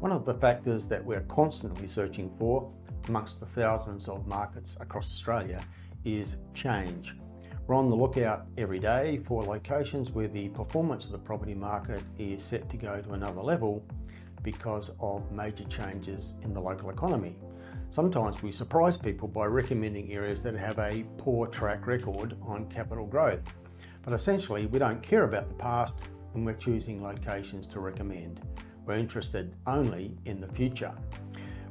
One of the factors that we're constantly searching for amongst the thousands of markets across Australia is change. We're on the lookout every day for locations where the performance of the property market is set to go to another level because of major changes in the local economy. Sometimes we surprise people by recommending areas that have a poor track record on capital growth. But essentially, we don't care about the past when we're choosing locations to recommend. We're interested only in the future.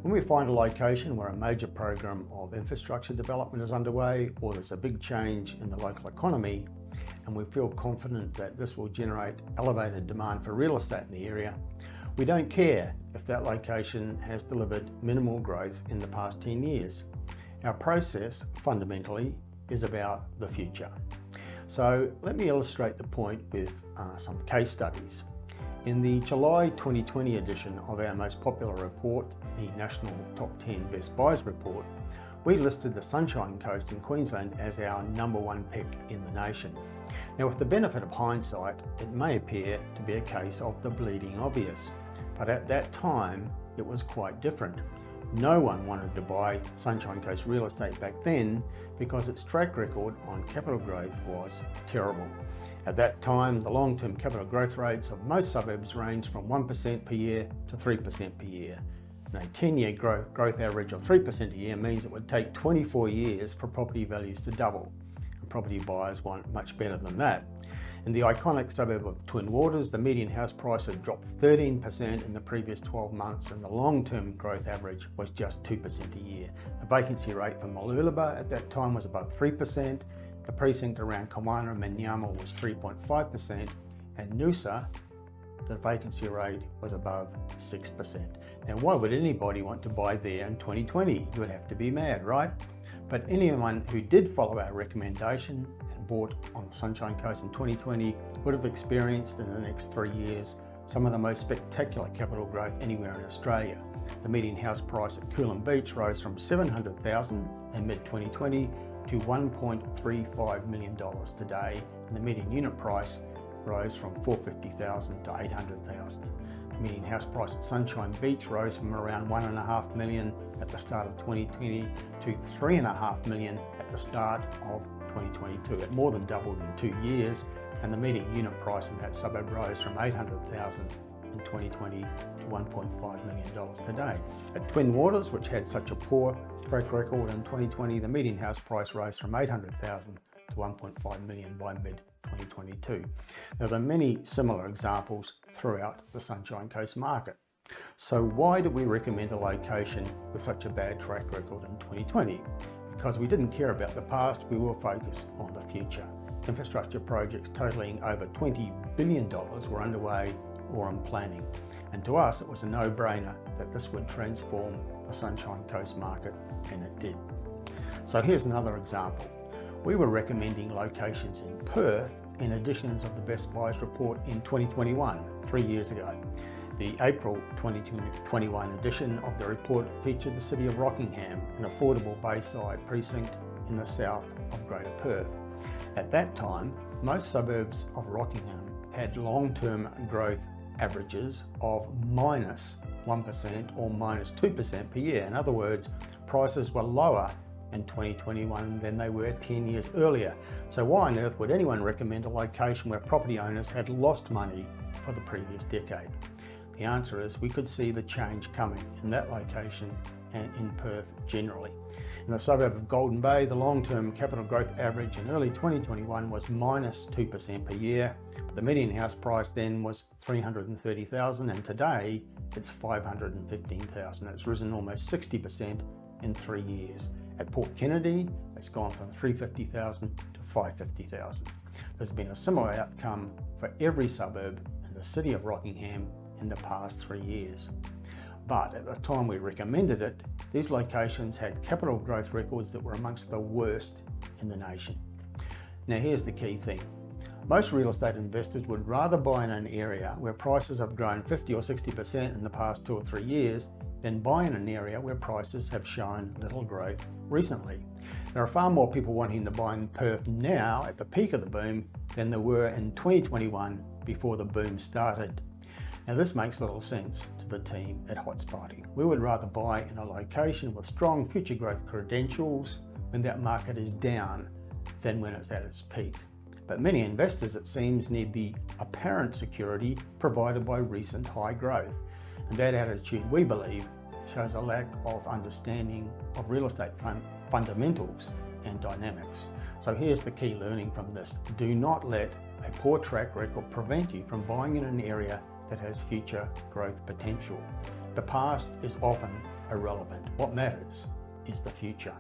When we find a location where a major program of infrastructure development is underway, or there's a big change in the local economy, and we feel confident that this will generate elevated demand for real estate in the area, we don't care if that location has delivered minimal growth in the past 10 years. Our process, fundamentally, is about the future. So let me illustrate the point with some case studies. In the July 2020 edition of our most popular report, the National Top 10 Best Buys report, we listed the Sunshine Coast in Queensland as our #1 pick in the nation. Now, with the benefit of hindsight, it may appear to be a case of the bleeding obvious, but at that time it was quite different. No one wanted to buy Sunshine Coast real estate back then because its track record on capital growth was terrible. At that time, the long-term capital growth rates of most suburbs ranged from 1% per year to 3% per year. And a 10-year growth average of 3% a year means it would take 24 years for property values to double. And property buyers want much better than that. In the iconic suburb of Twin Waters, the median house price had dropped 13% in the previous 12 months, and the long-term growth average was just 2% a year. The vacancy rate for Mooloolaba at that time was above 3%. The precinct around Kawana and Manyama was 3.5%, and Noosa, the vacancy rate was above 6%. Now, why would anybody want to buy there in 2020? You would have to be mad, right? But anyone who did follow our recommendation and bought on the Sunshine Coast in 2020 would have experienced in the next 3 years some of the most spectacular capital growth anywhere in Australia. The median house price at Coolum Beach rose from $700,000 in mid-2020 to $1.35 million today, and the median unit price rose from $450,000 to $800,000. The median house price at Sunshine Beach rose from around $1.5 million at the start of 2020 to $3.5 million at the start of 2022. It more than doubled in 2 years, and the median unit price in that suburb rose from $800,000 in 2020 to $1.5 million today. At Twin Waters, which had such a poor track record in 2020, the median house price rose from $800,000 to $1.5 million by mid-2022. Now, there are many similar examples throughout the Sunshine Coast market. So why did we recommend a location with such a bad track record in 2020? Because we didn't care about the past, we were focused on the future. Infrastructure projects totaling over $20 billion were underway or in planning. And to us, it was a no-brainer that this would transform the Sunshine Coast market, and it did. So here's another example. We were recommending locations in Perth in editions of the Best Buys report in 2021, 3 years ago. The April 2021 edition of the report featured the city of Rockingham, an affordable bayside precinct in the south of Greater Perth. At that time, most suburbs of Rockingham had long-term growth averages of -1% or -2% per year. In other words, prices were lower in 2021 than they were 10 years earlier. So why on earth would anyone recommend a location where property owners had lost money for the previous decade? The answer is we could see the change coming in that location and in Perth generally. In the suburb of Golden Bay, the long-term capital growth average in early 2021 was -2% per year. The median house price then was $330,000, and today it's $515,000. It's risen almost 60% in 3 years. At Port Kennedy, it's gone from $350,000 to $550,000. There's been a similar outcome for every suburb in the city of Rockingham in the past 3 years. But at the time we recommended it, these locations had capital growth records that were amongst the worst in the nation. Now here's the key thing. Most real estate investors would rather buy in an area where prices have grown 50 or 60% in the past 2 or 3 years than buy in an area where prices have shown little growth recently. There are far more people wanting to buy in Perth now at the peak of the boom than there were in 2021 before the boom started. Now this makes little sense to the team at Hotspotting. We would rather buy in a location with strong future growth credentials when that market is down than when it's at its peak. But many investors, it seems, need the apparent security provided by recent high growth. And that attitude, we believe, shows a lack of understanding of real estate fundamentals and dynamics. So here's the key learning from this. Do not let a poor track record prevent you from buying in an area that has future growth potential. The past is often irrelevant. What matters is the future.